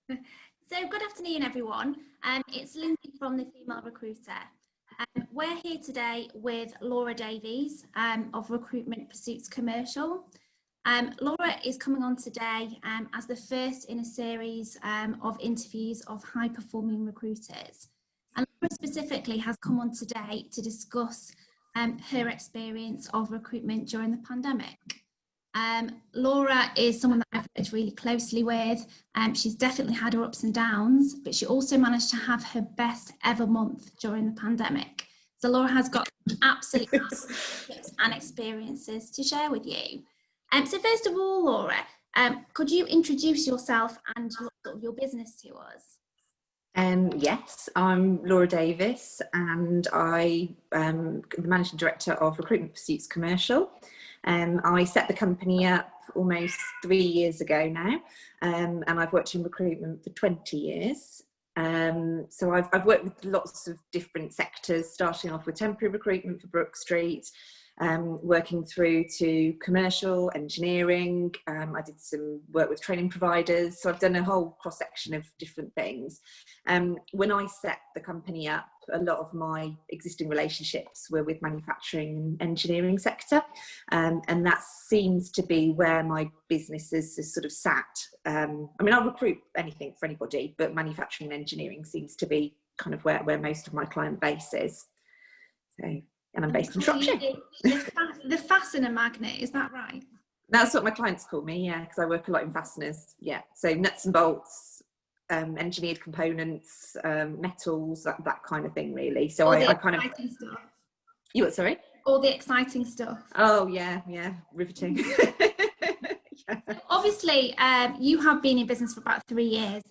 So good afternoon, everyone. It's Lyndsey from the Female Recruiter. We're here today with Laura Davies of Recruitment Pursuits Commercial. Laura is coming on today as the first in a series of interviews of high-performing recruiters. And Laura specifically has come on today to discuss her experience of recruitment during the pandemic. Laura is someone that I've worked really closely with. She's definitely had her ups and downs, but she also managed to have her best ever month during the pandemic. So Laura has got absolutely tips and experiences to share with you. So first of all, Laura, could you introduce yourself and your business to us? Yes, I'm Laura Davies and I am the Managing Director of Recruitment Pursuits Commercial. I set the company up almost 3 years ago now, and I've worked in recruitment for 20 years. So I've worked with lots of different sectors, starting off with temporary recruitment for Brook Street, working through to commercial, engineering. I did some work with training providers, so I've done a whole cross-section of different things. When I set the company up, a lot of my existing relationships were with manufacturing and engineering sector, and that seems to be where my business is sort of sat. I mean, I'll recruit anything for anybody, but manufacturing and engineering seems to be kind of where most of my client base is. So. And I'm based in Shropshire. The fastener magnet, is that right? That's what my clients call me, yeah, because I work a lot in fasteners, yeah. So nuts and bolts, engineered components, metals, that kind of thing, really. So I kind of... Stuff. You what, sorry? All the exciting stuff. Oh, yeah, riveting. Yeah. So obviously, you have been in business for about 3 years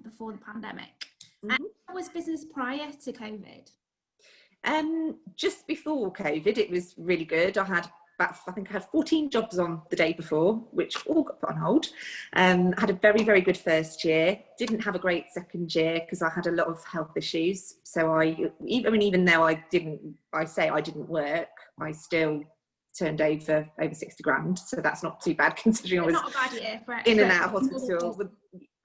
before the pandemic. Mm-hmm. How was business prior to COVID? Just before COVID, it was really good. I think I had 14 jobs on the day before, which all got put on hold. Had a very, very good first year. Didn't have a great second year because I had a lot of health issues. So even though I didn't work, I still turned over 60 grand. So that's not too bad considering I was not a bad year for in and out of hospital.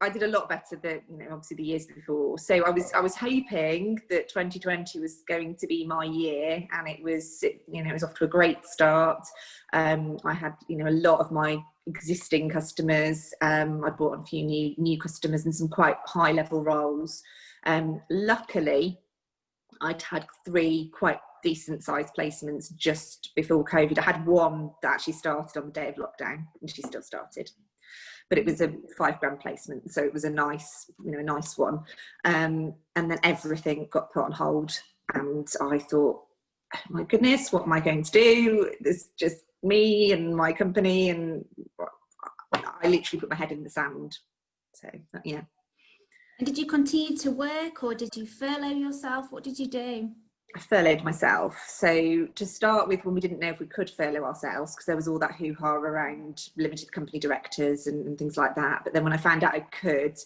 I did a lot better than, obviously the years before. So I was hoping that 2020 was going to be my year, and it was off to a great start. I had, a lot of my existing customers. I brought on a few new customers and some quite high level roles. Luckily, I'd had 3 quite decent sized placements just before COVID. I had one that actually started on the day of lockdown, and she still started. But it was a 5 grand placement, so it was a nice one. And then everything got put on hold, and I thought, oh my goodness, what am I going to do? There's just me and my company, and I literally put my head in the sand. So yeah. And did you continue to work, or did you furlough yourself? What did you do? I furloughed myself. So to start with, when we didn't know if we could furlough ourselves, because there was all that hoo-ha around limited company directors and things like that. But then when I found out I could,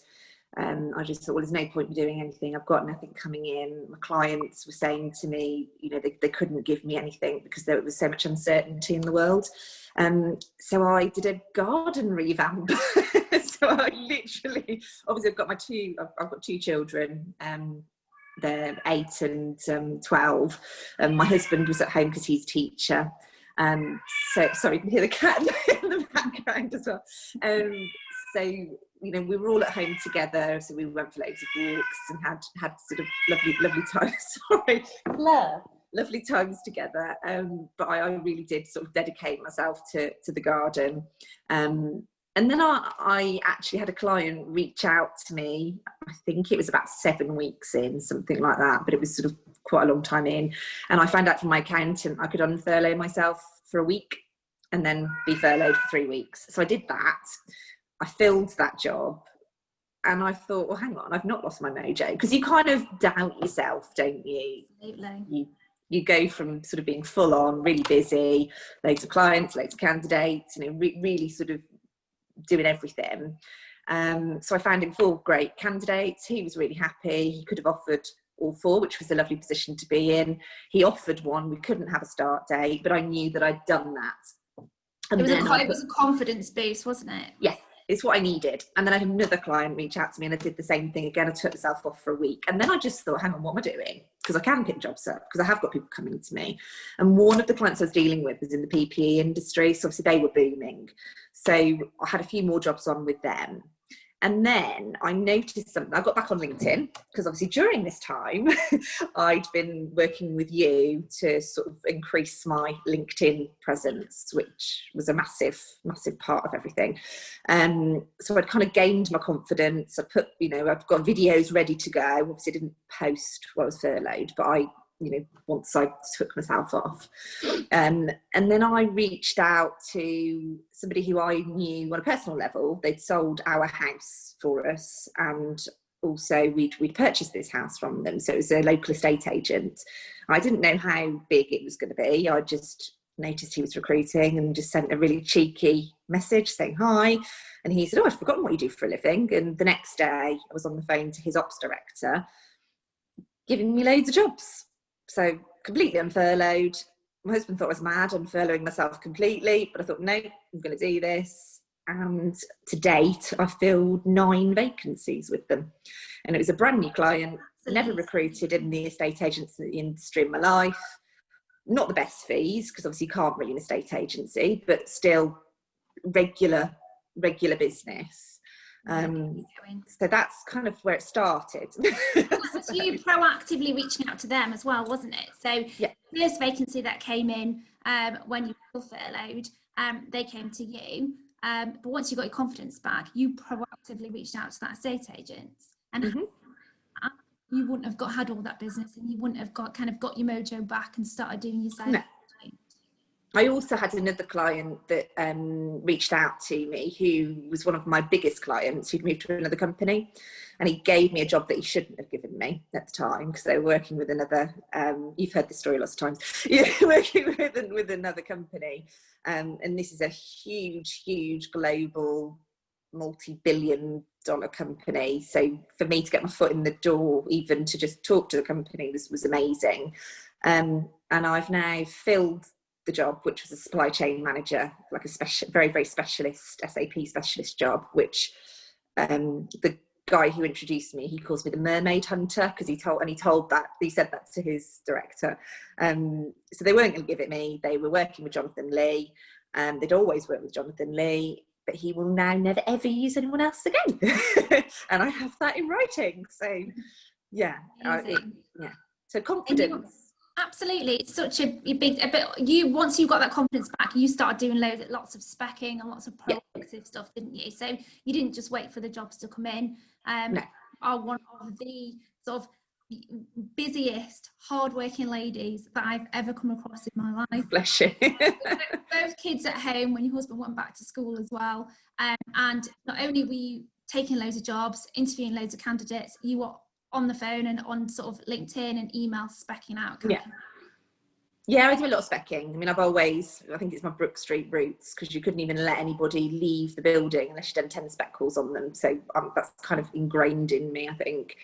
I just thought, well, there's no point in doing anything. I've got nothing coming in. My clients were saying to me, they couldn't give me anything because there was so much uncertainty in the world. So I did a garden revamp. So I literally, obviously I've got 2 children. They're 8 and 12. My husband was at home because he's a teacher. So sorry, you can hear the cat in the background as well. So we were all at home together. So we went for loads of walks and had sort of lovely times. Sorry, lovely times together. But I really did sort of dedicate myself to the garden. And then I actually had a client reach out to me. I think it was about 7 weeks in, something like that, but it was sort of quite a long time in. And I found out from my accountant I could unfurlough myself for a week and then be furloughed for 3 weeks. So I did that. I filled that job, and I thought, well, hang on, I've not lost my mojo, because you kind of doubt yourself, don't you? Absolutely. You go from sort of being full on, really busy, loads of clients, loads of candidates, really sort of doing everything. So I found him 4 great candidates. He was really happy. He could have offered all 4, which was a lovely position to be in. He offered one. We couldn't have a start date, but I knew that I'd done that. And it was a confidence boost, wasn't it? Yeah, it's what I needed. And then I had another client reach out to me and I did the same thing again. I took myself off for a week. And then I just thought, hang on, what am I doing? Because I can pick jobs up, because I have got people coming to me. And one of the clients I was dealing with was in the PPE industry. So obviously they were booming. So I had a few more jobs on with them. And then I noticed something. I got back on LinkedIn, because obviously during this time, I'd been working with you to sort of increase my LinkedIn presence, which was a massive, massive part of everything. So I'd kind of gained my confidence. I put, I've got videos ready to go. Obviously I didn't post while I was furloughed, but once I took myself off. And then I reached out to somebody who I knew on a personal level. They'd sold our house for us, and also we'd purchased this house from them. So it was a local estate agent. I didn't know how big it was going to be. I just noticed he was recruiting and just sent a really cheeky message saying hi. And he said, "Oh, I'd forgotten what you do for a living." And the next day I was on the phone to his ops director, giving me loads of jobs. So completely unfurloughed. My husband thought I was mad, unfurloughing myself completely, but I thought, no, I'm going to do this. And to date, I've filled 9 vacancies with them. And it was a brand new client, never recruited in the estate agency industry in my life. Not the best fees, because obviously you can't really an estate agency, but still regular business. So that's kind of where it started. So you proactively reaching out to them as well, wasn't it? So yeah. The first vacancy that came in when you were furloughed, they came to you. But once you got your confidence back, you proactively reached out to that estate agent, and you wouldn't have had all that business, and you wouldn't have got your mojo back and started doing your sales. No. I also had another client that reached out to me, who was one of my biggest clients, who'd moved to another company, and he gave me a job that he shouldn't have given me at the time, because they were working with another, you've heard this story lots of times, working with another company. And this is a huge global multi-billion-dollar company. So for me to get my foot in the door, even to just talk to the company, was amazing. And I've now filled the job, which was a supply chain manager, like a very, very specialist SAP specialist job, which the guy who introduced me, he calls me the mermaid hunter, because he said that to his director. So they weren't going to give it me. They were working with Jonathan Lee, and they'd always worked with Jonathan Lee, but he will now never ever use anyone else again. And I have that in writing. So yeah, so confidence. Absolutely, it's such a big. Once you got that confidence back, you started doing lots of speccing and lots of proactive stuff, didn't you? So you didn't just wait for the jobs to come in. No. Are one of the sort of busiest, hardworking ladies that I've ever come across in my life. Bless you. Both kids at home when your husband went back to school as well, and not only were you taking loads of jobs, interviewing loads of candidates, you were on the phone and on sort of LinkedIn and email specking out. Yeah, I do a lot of specking. I mean, I think it's my Brook Street roots, because you couldn't even let anybody leave the building unless you'd done 10 spec calls on them. So that's kind of ingrained in me, I think.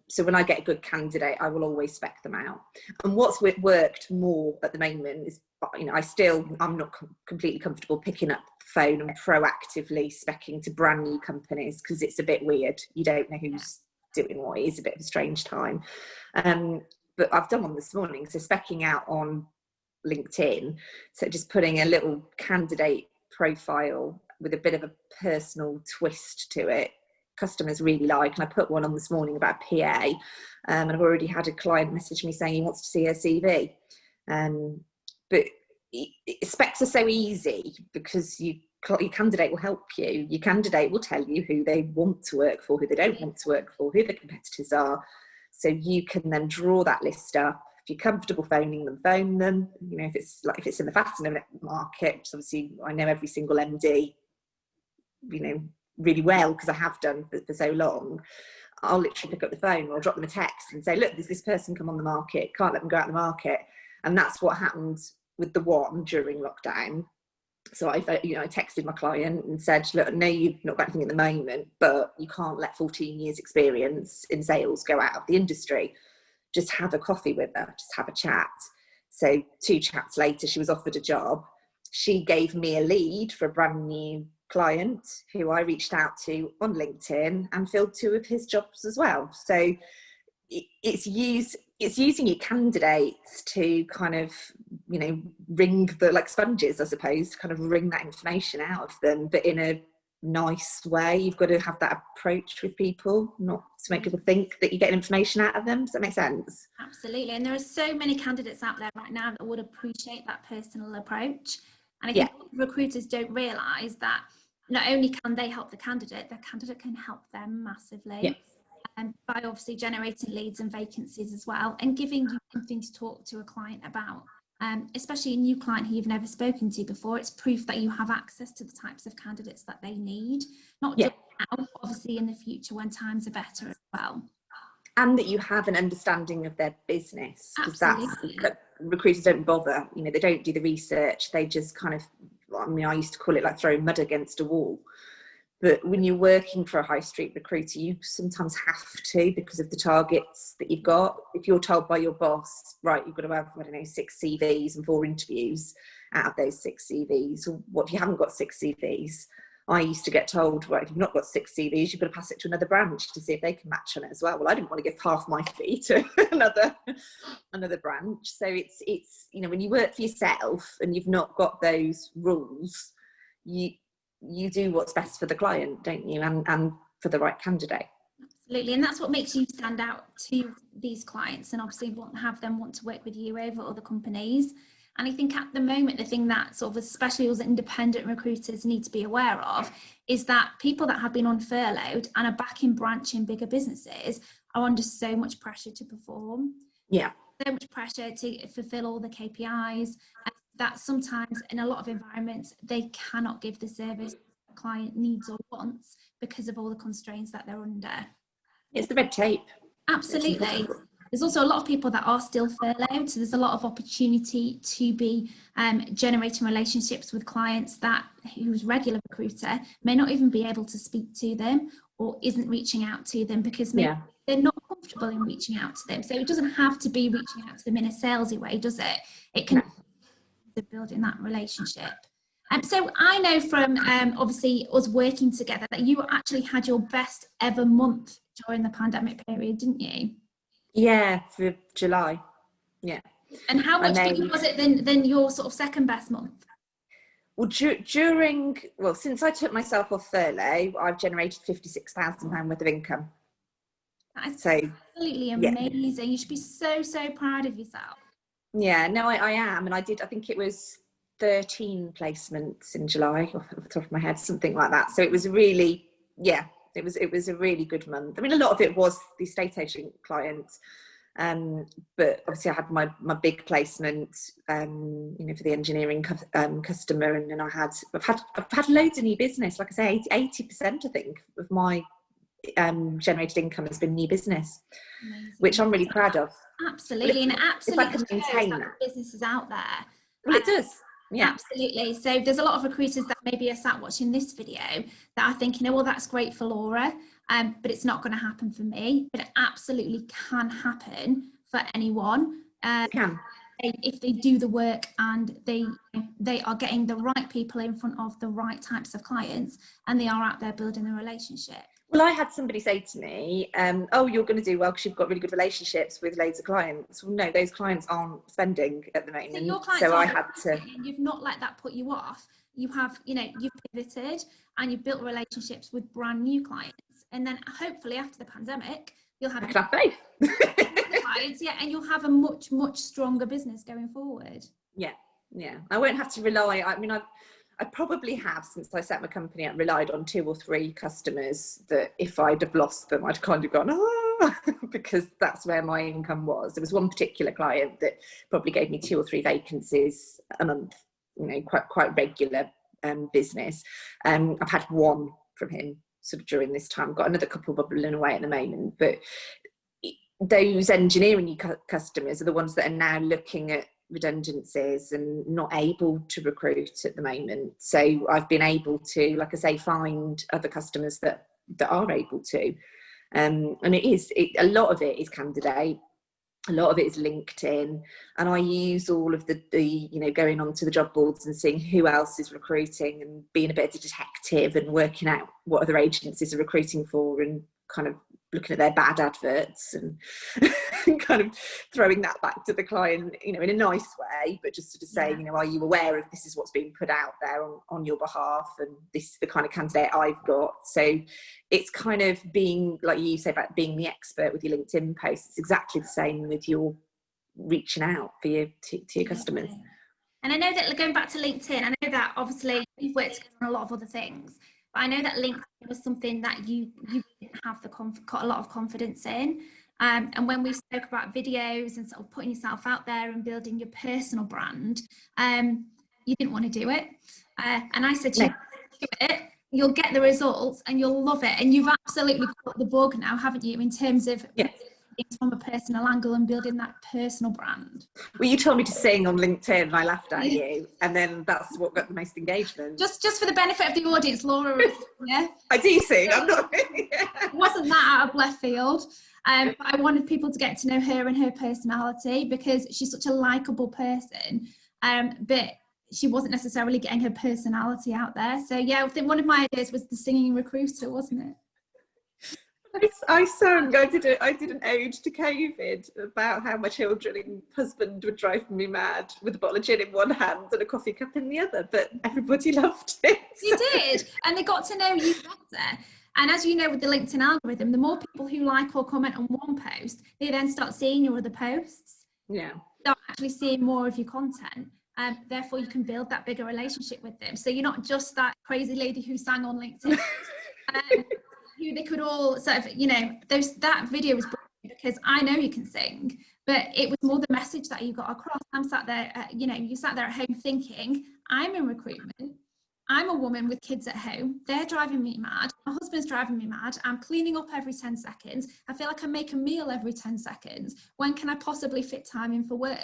So when I get a good candidate, I will always spec them out. And what's worked more at the moment is, I'm not completely comfortable picking up the phone and proactively specking to brand new companies, because it's a bit weird. You don't know who's doing what. It is a bit of a strange time. But I've done one this morning, so specking out on LinkedIn, so just putting a little candidate profile with a bit of a personal twist to it, customers really like. And I put one on this morning about PA, and I've already had a client message me saying he wants to see her CV. But specs are so easy, because your candidate will help you. Your candidate will tell you who they want to work for, who they don't want to work for, who the competitors are. So you can then draw that list up. If you're comfortable phoning them, phone them. If it's in the fastener market, obviously I know every single MD, really well, because I have done for so long. I'll literally pick up the phone, or I'll drop them a text and say, look, there's this person come on the market, can't let them go out the market. And that's what happened with the one during lockdown. So I texted my client and said, look, I know you've not got anything at the moment, but you can't let 14 years experience in sales go out of the industry. Just have a coffee with her, just have a chat. So 2 chats later, she was offered a job. She gave me a lead for a brand new client who I reached out to on LinkedIn and filled 2 of his jobs as well. So it's using your candidates to kind of, you know, wring the, like sponges, I suppose, to kind of wring that information out of them, but in a nice way. You've got to have that approach with people, not to make people think that you get information out of them. Does that make sense? Absolutely. And there are so many candidates out there right now that would appreciate that personal approach. And I think recruiters don't realise that not only can they help the candidate can help them massively. By obviously generating leads and vacancies as well, and giving you something to talk to a client about. Especially a new client who you've never spoken to before, it's proof that you have access to the types of candidates that they need, not just now, obviously in the future when times are better as well. And that you have an understanding of their business, because that's, recruiters don't bother, you know, they don't do the research, they just kind of, I mean, I used to call it like throwing mud against a wall. But when you're working for a high street recruiter, you sometimes have to, because of the targets that you've got. If you're told by your boss, right, you've got to have, I don't know, 6 CVs and 4 interviews out of those 6 CVs, or what if you haven't got 6 CVs? I used to get told, right, if you've not got 6 CVs, you've got to pass it to another branch to see if they can match on it as well. Well, I didn't want to give half my fee to another branch. So it's you know, when you work for yourself and you've not got those rules, you do what's best for the client, don't you, and for the right candidate. Absolutely, and that's what makes you stand out to these clients, and obviously have them want to work with you over other companies. And I think at the moment, the thing that sort of, especially as independent recruiters, need to be aware of is that people that have been on furloughed and are back in branch in bigger businesses are under so much pressure to perform. Yeah. So much pressure to fulfill all the KPIs, that sometimes in a lot of environments, they cannot give the service the client needs or wants because of all the constraints that they're under. It's the red tape. Absolutely. There's also a lot of people that are still furloughed, so there's a lot of opportunity to be generating relationships with clients that whose regular recruiter may not even be able to speak to them or isn't reaching out to them because maybe they're not comfortable in reaching out to them. So it doesn't have to be reaching out to them in a salesy way, does it? It can be building that relationship. So I know from obviously us working together that you actually had your best ever month during the pandemic period, didn't you? Yeah, for July. Yeah. And how much bigger was it than your sort of second best month? Well, since I took myself off furlough, I've generated £56,000 worth of income. That's absolutely amazing. You should be so proud of yourself. Yeah, no, I am. And I think it was 13 placements in July, off the top of my head, something like that. So it was really, it was a really good month. I mean, a lot of it was the estate agent clients, but obviously I had my big placement, you know, for the engineering customer, and then I've had loads of new business. Like I say, 80% I think of my generated income has been new business. Amazing. Which I'm really proud of. Absolutely, and absolutely, if I can maintain that businesses out there. Well, it does. Yeah, absolutely. So there's a lot of recruiters that maybe are sat watching this video that are thinking, oh, well, that's great for Laura, but it's not going to happen for me. But it absolutely can happen for anyone. It can. If they do the work and they are getting the right people in front of the right types of clients, and they are out there building a relationship. Well, I had somebody say to me, oh, you're going to do well because you've got really good relationships with loads of clients. Well, no, those clients aren't spending at the moment. So I had to. You've not let that put you off. You have, you know, you've pivoted and you've built relationships with brand new clients. And then hopefully after the pandemic, you'll have faith. clients, and you'll have a much stronger business going forward. Yeah. I won't have to rely. I mean, I probably have, since I set my company up, relied on 2 or 3 customers that if I'd have lost them, I'd kind of gone, because that's where my income was. There was one particular client that probably gave me 2 or 3 vacancies a month, you know, quite regular business. I've had 1 from him sort of during this time. I've got another couple bubbling away at the moment, but those engineering customers are the ones that are now looking at redundancies and not able to recruit at the moment. So I've been able to, like I say, find other customers that are able to, and a lot of it is candidate. A lot of it is LinkedIn, and I use all of the you know, going onto the job boards and seeing who else is recruiting and being a bit of a detective and working out what other agencies are recruiting for and kind of looking at their bad adverts and kind of throwing that back to the client, you know, in a nice way, but just sort of saying, you know, are you aware of this is what's being put out there on your behalf, and this is the kind of candidate I've got. So it's kind of being, like you say about being the expert with your LinkedIn posts, it's exactly the same with your reaching out for your to your customers. And I know that, going back to LinkedIn, I know that obviously you've worked on a lot of other things, but I know that LinkedIn was something that you didn't have got a lot of confidence in. And when we spoke about videos and sort of putting yourself out there and building your personal brand, you didn't want to do it. And I said to you, do it, you'll get the results and you'll love it. And you've absolutely caught the bug now, haven't you, in terms of things from a personal angle and building that personal brand. Well, you told me to sing on LinkedIn and I laughed at you, and then that's what got the most engagement. Just for the benefit of the audience, Laura, I do sing. I'm not. It wasn't that out of left field. But I wanted people to get to know her and her personality, because she's such a likable person, but she wasn't necessarily getting her personality out there. So yeah, I think one of my ideas was the singing recruiter, wasn't it? I sang. I did an ode to COVID about how my children and husband were driving me mad with a bottle of gin in one hand and a coffee cup in the other, but everybody loved it. You did, and they got to know you better. And as you know, with the LinkedIn algorithm, the more people who like or comment on one post, they then start seeing your other posts. Yeah. Start actually seeing more of your content. Therefore, you can build that bigger relationship with them. So you're not just that crazy lady who sang on LinkedIn. Who they could all sort of, you know, that video was brilliant because I know you can sing, but it was more the message that you got across. I'm sat there, you know, you sat there at home thinking, I'm in recruitment. I'm a woman with kids at home. They're driving me mad. My husband's driving me mad. I'm cleaning up every 10 seconds. I feel like I make a meal every 10 seconds. When can I possibly fit time in for work?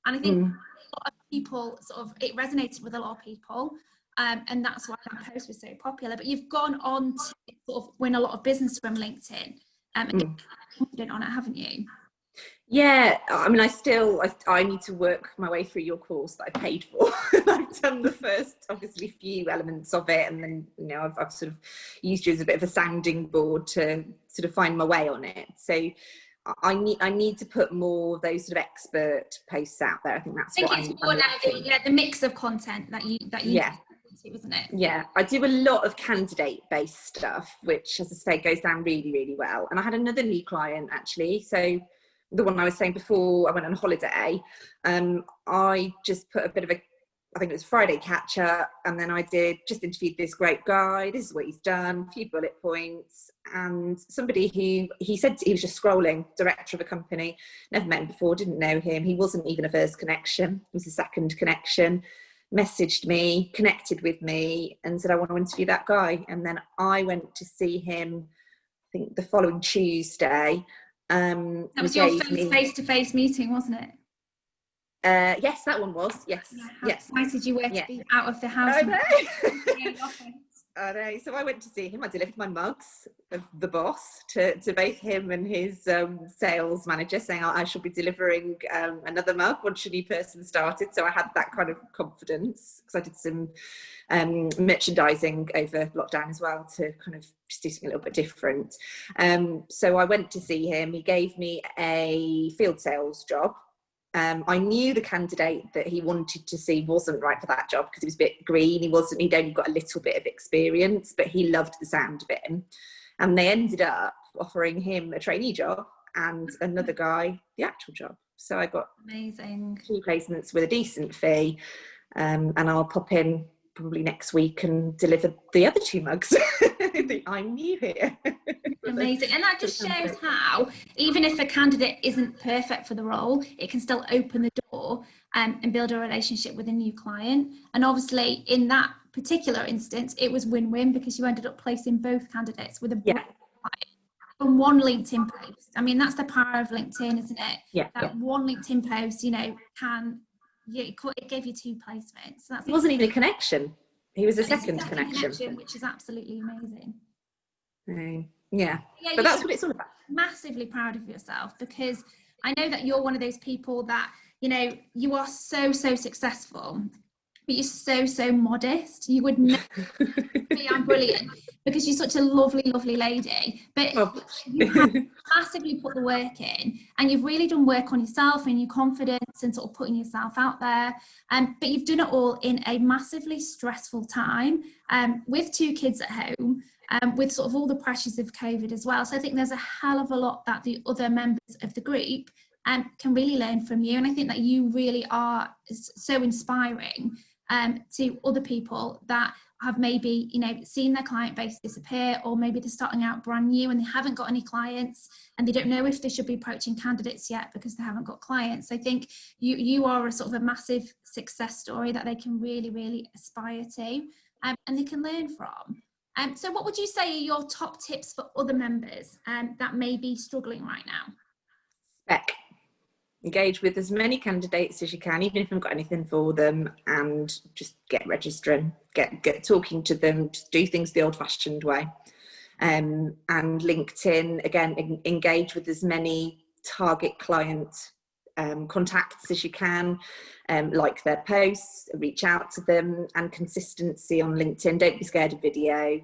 And I think a lot of people it resonated with a lot of people. And that's why that post was so popular. But you've gone on to sort of win a lot of business from LinkedIn, and get confident on it, haven't you? Yeah, I mean, I need to work my way through your course that I paid for. I've done the first, obviously, few elements of it, and then, you know, I've sort of used you as a bit of a sounding board to sort of find my way on it. So I need to put more of those sort of expert posts out there. I think that's what I'm lacking. The mix of content that you wasn't it? Yeah, I do a lot of candidate-based stuff, which, as I say, goes down really, really well. And I had another new client, actually. So the one I was saying before I went on holiday, I just put a bit of I think it was Friday catch up, and then I just interviewed this great guy. This is what he's done, a few bullet points, and somebody who he said he was just scrolling, director of a company, never met him before, didn't know him. He wasn't even a first connection, it was a second connection. Messaged me, connected with me, and said, I want to interview that guy. And then I went to see him, I think the following Tuesday. That was your first face-to-face meeting, wasn't it? Yes, that one was. Yes. How excited you were to be out of the house. I know. I know. So I went to see him. I delivered my mugs of the boss to both him and his sales manager, saying I should be delivering another mug once a new person started. So I had that kind of confidence, because I did some merchandising over lockdown as well, to kind of just do something a little bit different. So I went to see him. He gave me a field sales job. I knew the candidate that he wanted to see wasn't right for that job because he was a bit green. He'd only got a little bit of experience, but he loved the sound of it. And they ended up offering him a trainee job and another guy the actual job. So I got amazing 2 placements with a decent fee, and I'll pop in probably next week and deliver the other 2 mugs. I'm new here. Amazing. And that just shows how, even if a candidate isn't perfect for the role, it can still open the door and build a relationship with a new client. And obviously in that particular instance, it was win-win, because you ended up placing both candidates with a client from one LinkedIn post. I mean, that's the power of LinkedIn, isn't it? One LinkedIn post, you know, it gave you 2 placements. So it wasn't even a connection. He was a second connection, which is absolutely amazing. Yeah, but that's what it's all about. Massively proud of yourself, because I know that you're one of those people that, you know, you are so successful, but you're so modest. You would never say I'm brilliant, because you're such a lovely lady. But you have massively put the work in, and you've really done work on yourself and your confidence and sort of putting yourself out there. But you've done it all in a massively stressful time, with 2 kids at home, with sort of all the pressures of COVID as well. So I think there's a hell of a lot that the other members of the group can really learn from you. And I think that you really are so inspiring to other people that have maybe, you know, seen their client base disappear, or maybe they're starting out brand new and they haven't got any clients and they don't know if they should be approaching candidates yet because they haven't got clients. I think you are a sort of a massive success story that they can really aspire to, and they can learn from. So what would you say are your top tips for other members that may be struggling right now? Spec. Engage with as many candidates as you can, even if you haven't got anything for them, and just get registering, get talking to them, just do things the old-fashioned way. And LinkedIn, again, engage with as many target client contacts as you can, like their posts, reach out to them, and consistency on LinkedIn. Don't be scared of video,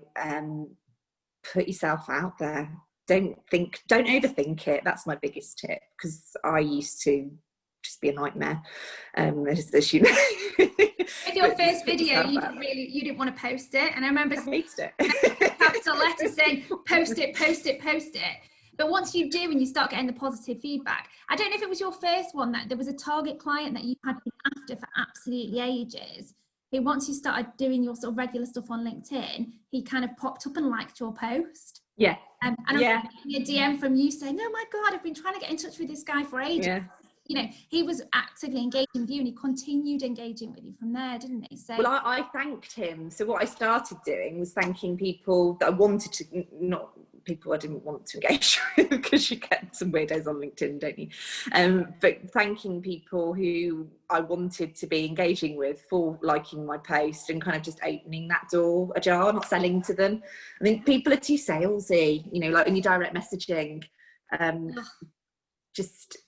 put yourself out there. Don't overthink it. That's my biggest tip, because I used to just be a nightmare, as you know. With your first video, you didn't want to post it, and I remember I hated it. capital letters saying post it. But once you do and you start getting the positive feedback, I don't know if it was your first one, that there was a target client that you had been after for absolutely ages, who, once you started doing your sort of regular stuff on LinkedIn, he kind of popped up and liked your post. Yeah. And I remember getting a DM from you saying, "Oh my God, I've been trying to get in touch with this guy for ages." Yeah. You know, he was actively engaging with you, and he continued engaging with you from there, didn't he? So, well, I thanked him. So what I started doing was thanking people that I wanted to, not people I didn't want to engage with, because you get some weirdos on LinkedIn, don't you? But thanking people who I wanted to be engaging with for liking my post, and kind of just opening that door ajar, not selling to them. I think people are too salesy, you know, like when you're direct messaging, just...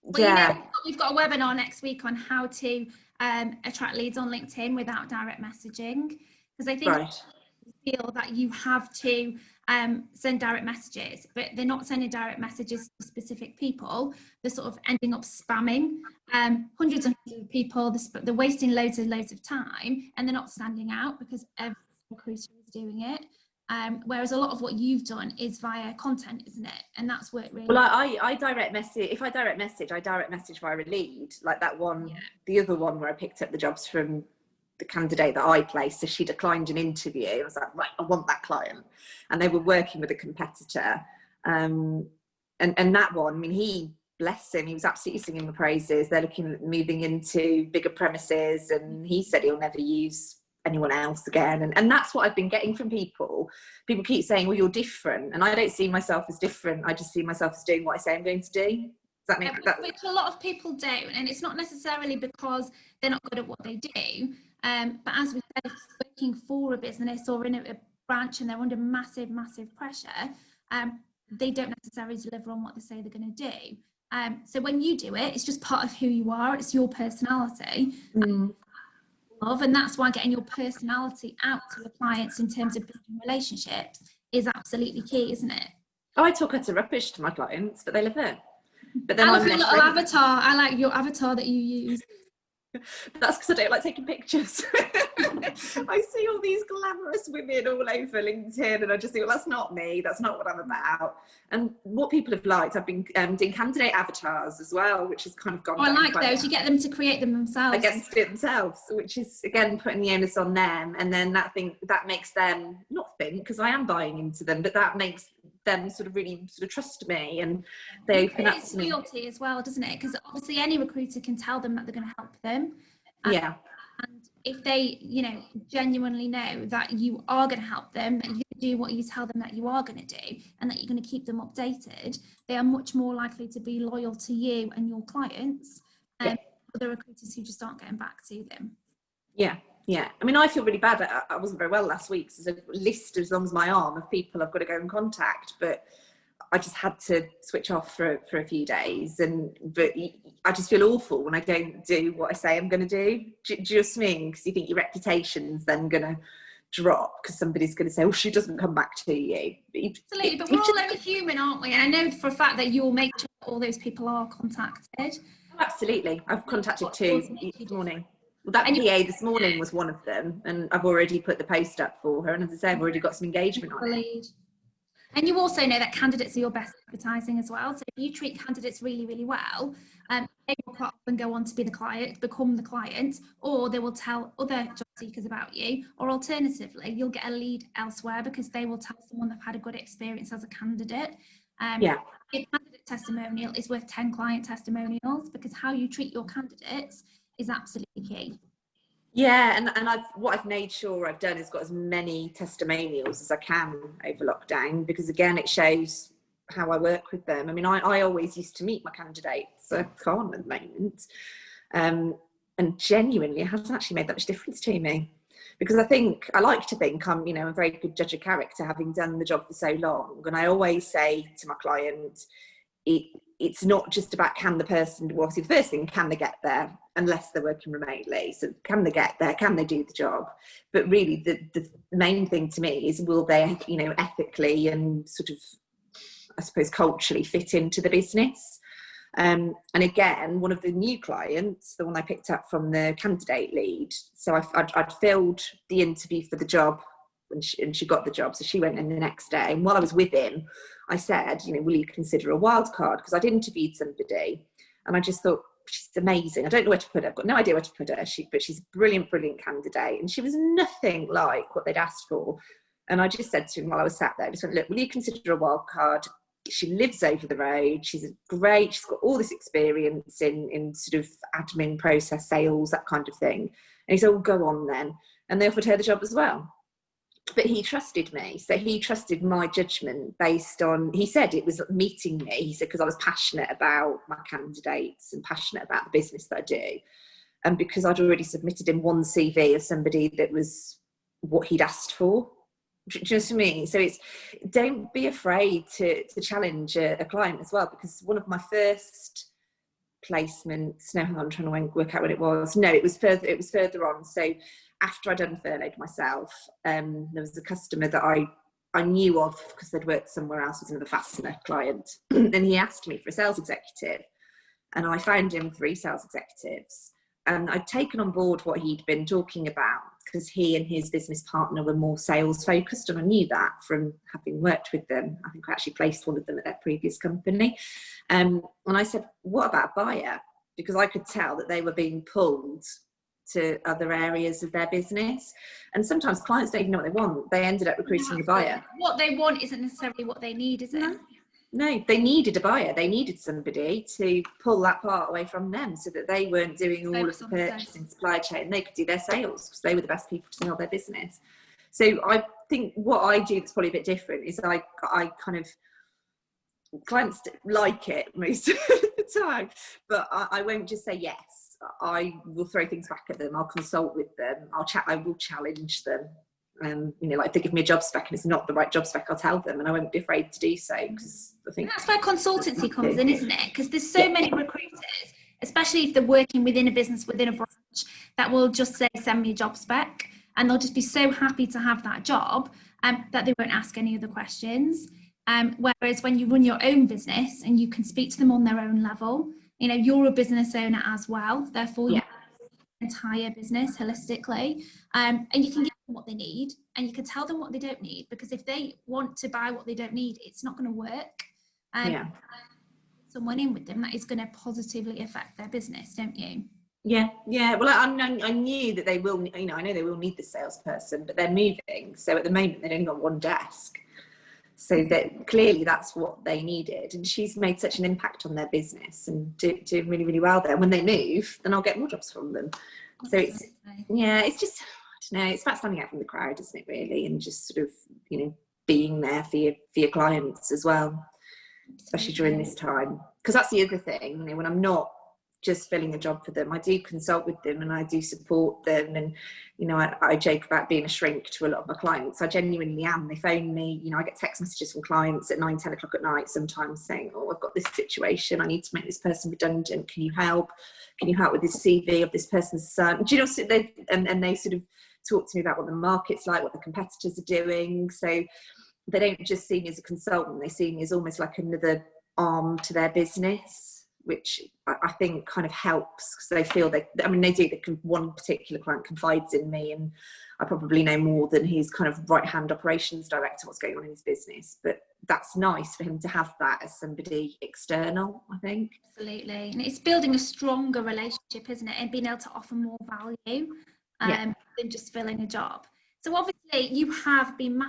Well, yeah. You know, we've got a webinar next week on how to attract leads on LinkedIn without direct messaging, because I think you feel that you have to send direct messages, but they're not sending direct messages to specific people. They're sort of ending up spamming hundreds and hundreds of people. They're wasting loads of time, and they're not standing out because every recruiter is doing it. Whereas a lot of what you've done is via content, isn't it? And that's worked really well. I direct message. If I direct message, I direct message via a lead, like that one, the other one where I picked up the jobs from the candidate that I placed. So she declined an interview. I was like, right, I want that client, and they were working with a competitor. And that one, I mean, he, bless him, he was absolutely singing the praises. They're looking at moving into bigger premises, and he said he'll never use anyone else again, and that's what I've been getting from people. People keep saying, well, you're different, and I don't see myself as different. I just see myself as doing what I say I'm going to do. Does that make that? Which a lot of people don't, and it's not necessarily because they're not good at what they do, but as we said, if they're working for a business or in a branch and they're under massive pressure, they don't necessarily deliver on what they say they're going to do. So when you do it, it's just part of who you are. It's your personality. And that's why getting your personality out to the clients in terms of building relationships is absolutely key, isn't it? Oh, I talk utter rubbish to my clients, but they love it. But then I love your little avatar. I like your avatar that you use. That's because I don't like taking pictures. I see all these glamorous women all over LinkedIn, and I just think, well, that's not me. That's not what I'm about. And what people have liked, I've been doing candidate avatars as well, which has kind of gone. Oh, I like those. You get them to create them themselves. Against it themselves, which is again putting the onus on them, and then that makes them not think, because I am buying into them, but that makes them sort of really sort of trust me, and they open up to me. It's loyalty as well, doesn't it? Because obviously any recruiter can tell them that they're going to help them. Yeah. And if they, you know, genuinely know that you are going to help them, that you're going to do what you tell them that you are going to do, and that you're going to keep them updated, they are much more likely to be loyal to you and your clients than other recruiters who just aren't getting back to them. Yeah. I mean, I feel really bad. I wasn't very well last week, so there's a list as long as my arm of people I've got to go and contact, but I just had to switch off for a few days, but I just feel awful when I don't do what I say I'm going to do. Do you just mean? Because you think your reputation's then going to drop because somebody's going to say, "Oh, she doesn't come back to you." Absolutely, but we're all only human, aren't we? And I know for a fact that you'll make sure all those people are contacted. Absolutely, I've contacted 2 this morning. Well, that PA this morning was one of them, and I've already put the post up for her. And as I say, I've already got some engagement on it. And you also know that candidates are your best advertising as well. So if you treat candidates really, really well, they will quite often go on to be the client, become the client, or they will tell other job seekers about you, or alternatively, you'll get a lead elsewhere because they will tell someone they've had a good experience as a candidate. A candidate testimonial is worth 10 client testimonials, because how you treat your candidates is absolutely key. Yeah, and what I've made sure I've done is got as many testimonials as I can over lockdown, because again, it shows how I work with them. I mean, I always used to meet my candidates. I can't at the moment. And genuinely, it hasn't actually made that much difference to me, because I like to think I'm a very good judge of character, having done the job for so long. And I always say to my client, it's not just about can the person, well, obviously the first thing, can they get there, unless they're working remotely. So can they get there? Can they do the job? But really the main thing to me is, will they, ethically and sort of, I suppose, culturally fit into the business? And again, one of the new clients, the one I picked up from the candidate lead, so I'd filled the interview for the job, and she got the job, so she went in the next day. And while I was with him, I said, will you consider a wild card? Because I'd interviewed somebody, and I just thought, she's amazing. I don't know where to put her. I've got no idea where to put her. But she's a brilliant, brilliant candidate, and she was nothing like what they'd asked for. And I just said to him while I was sat there, I just went, look, will you consider a wild card? She lives over the road. She's got all this experience in sort of admin, process, sales, that kind of thing. And he said, well, go on then. And they offered her the job as well. But he trusted me. So he trusted my judgment based on, he said it was meeting me. He said, because I was passionate about my candidates and passionate about the business that I do. And because I'd already submitted him one CV of somebody that was what he'd asked for. Do you know what I mean? So don't be afraid to challenge a client as well, because one of my first placements, no, hang on, I'm trying to work out what it was. No, it was further on. So after I'd unfurloughed myself, there was a customer that I knew of because they'd worked somewhere else, was another fastener client. And he asked me for a sales executive, and I found him 3 sales executives. And I'd taken on board what he'd been talking about, because he and his business partner were more sales focused, and I knew that from having worked with them. I think I actually placed one of them at their previous company. And I said, what about a buyer? Because I could tell that they were being pulled to other areas of their business. And sometimes clients don't even know what they want. They ended up recruiting a buyer. What they want isn't necessarily what they need, is it? No, they needed a buyer. They needed somebody to pull that part away from them, so that they weren't doing all of the purchasing, supply chain. They could do their sales, because they were the best people to sell their business. So I think what I do that's probably a bit different is I kind of, clients like it most of the time, but I won't just say yes. I will throw things back at them. I'll consult with them. I will challenge them. Like if they give me a job spec and it's not the right job spec, I'll tell them, and I won't be afraid to do so, because I think that's where consultancy comes in, isn't it? Because there's so many recruiters, especially if they're working within a business, within a branch, that will just say, send me a job spec, and they'll just be so happy to have that job that they won't ask any other questions. Whereas when you run your own business and you can speak to them on their own level, you're a business owner as well, therefore you entire business holistically, and you can give them what they need, and you can tell them what they don't need, because if they want to buy what they don't need, it's not going to work. Someone in with them that is going to positively affect their business, don't you? Well, I knew that they will, I know they will need the salesperson, but they're moving, so at the moment they've only got one desk. So that clearly that's what they needed, and she's made such an impact on their business and doing really, really well there. When they move, then I'll get more jobs from them. So it's just, I don't know, it's about standing out from the crowd, isn't it, really, and just sort of being there for your clients as well, especially during this time. Because that's the other thing, when I'm not just filling a job for them. I do consult with them and I do support them. And, you know, I joke about being a shrink to a lot of my clients. I genuinely am. They phone me, you know, I get text messages from clients at 9, 10 o'clock at night sometimes saying, oh, I've got this situation. I need to make this person redundant. Can you help? Can you help with this CV of this person's son? Do you know, so they sort of talk to me about what the market's like, what the competitors are doing. So they don't just see me as a consultant. They see me as almost like another arm to their business, which I think kind of helps, because they feel one particular client confides in me and I probably know more than his kind of right-hand operations director what's going on in his business. But that's nice for him to have that as somebody external, I think. Absolutely. And it's building a stronger relationship, isn't it? And being able to offer more value than just filling a job. So obviously you have been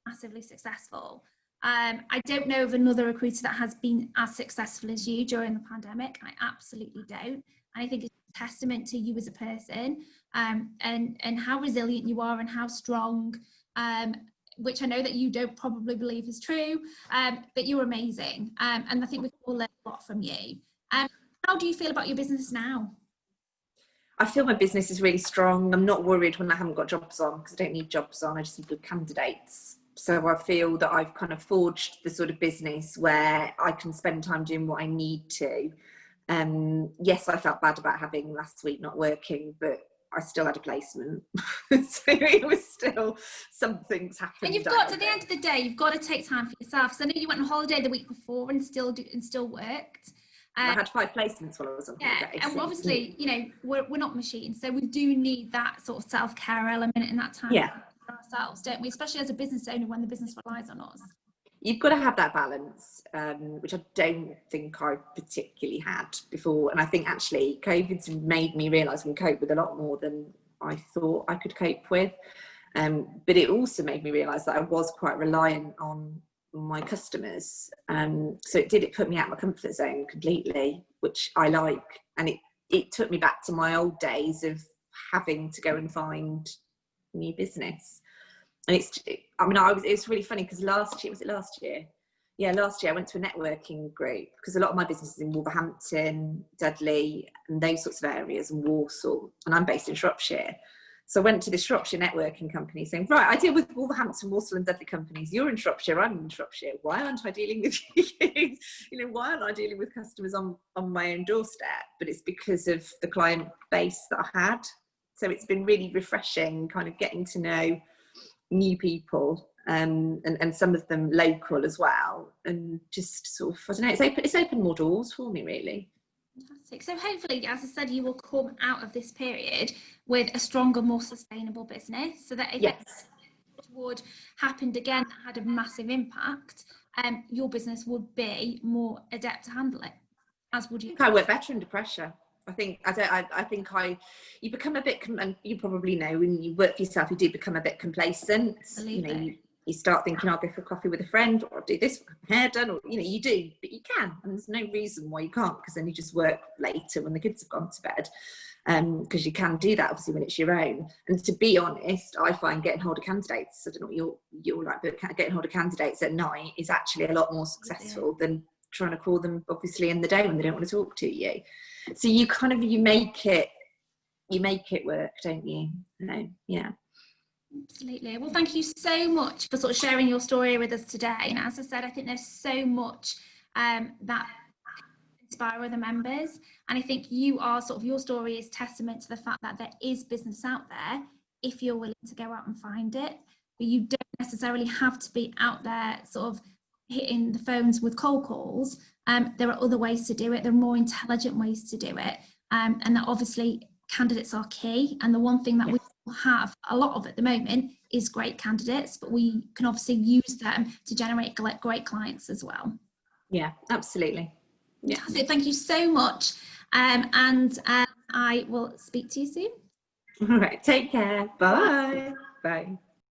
massively successful. I don't know of another recruiter that has been as successful as you during the pandemic. I absolutely don't. And I think it's a testament to you as a person, and how resilient you are and how strong, which I know that you don't probably believe is true, but you're amazing. And I think we can all learn a lot from you. How do you feel about your business now? I feel my business is really strong. I'm not worried when I haven't got jobs on, because I don't need jobs on. I just need good candidates. So I feel that I've kind of forged the sort of business where I can spend time doing what I need to. Yes, I felt bad about having last week not working, but I still had a placement. So it was still, something's happened. And you've got, at the end of the day, you've got to take time for yourself. So I know you went on holiday the week before and still worked. I had 5 placements while I was on holiday. And obviously, you know, we're not machines, so we do need that sort of self-care element in that time. Yeah. For ourselves, don't we? Especially as a business owner when the business relies on us. You've got to have that balance, which I don't think I particularly had before. And I think actually COVID's made me realise I can cope with a lot more than I thought I could cope with. But it also made me realise that I was quite reliant on my customers. So it put me out of my comfort zone completely, which I like. And it took me back to my old days of having to go and find new business. And it's really funny because last year I went to a networking group, because a lot of my business is in Wolverhampton, Dudley and those sorts of areas, and Walsall, and I'm based in Shropshire. So I went to this Shropshire networking company saying, right, I deal with Wolverhampton, Walsall and Dudley companies. You're in Shropshire, I'm in Shropshire. Why aren't I dealing with you? You know, why aren't I dealing with customers on my own doorstep? But it's because of the client base that I had. So it's been really refreshing, kind of getting to know new people, and some of them local as well, and just sort of, I don't know, it's opened more doors for me, really. Fantastic. So hopefully, as I said, you will come out of this period with a stronger, more sustainable business, so that if it would happened again that had a massive impact, your business would be more adept to handle it, as would you. I work better under pressure. I think you become a bit, and you probably know, when you work for yourself, you do become a bit complacent. Absolutely. You know, you start thinking, I'll go for coffee with a friend, or I'll do this, my hair done, or, you know, you do, but you can, and there's no reason why you can't, because then you just work later when the kids have gone to bed, because you can do that obviously when it's your own. And to be honest, I find getting hold of candidates, I don't know what you're like, but getting hold of candidates at night is actually a lot more successful than trying to call them obviously in the day when they don't want to talk to you. So you make it work, don't you? Yeah. Absolutely. Well, thank you so much for sort of sharing your story with us today. And as I said, I think there's so much that inspire other members. And I think your story is testament to the fact that there is business out there if you're willing to go out and find it. But you don't necessarily have to be out there sort of hitting the phones with cold calls. There are other ways to do it. There are more intelligent ways to do it. And that obviously candidates are key. And the one thing that we have a lot of at the moment is great candidates, but we can obviously use them to generate great clients as well. Yeah, absolutely. Yeah. So thank you so much. And I will speak to you soon. All right. Take care. Bye. Bye.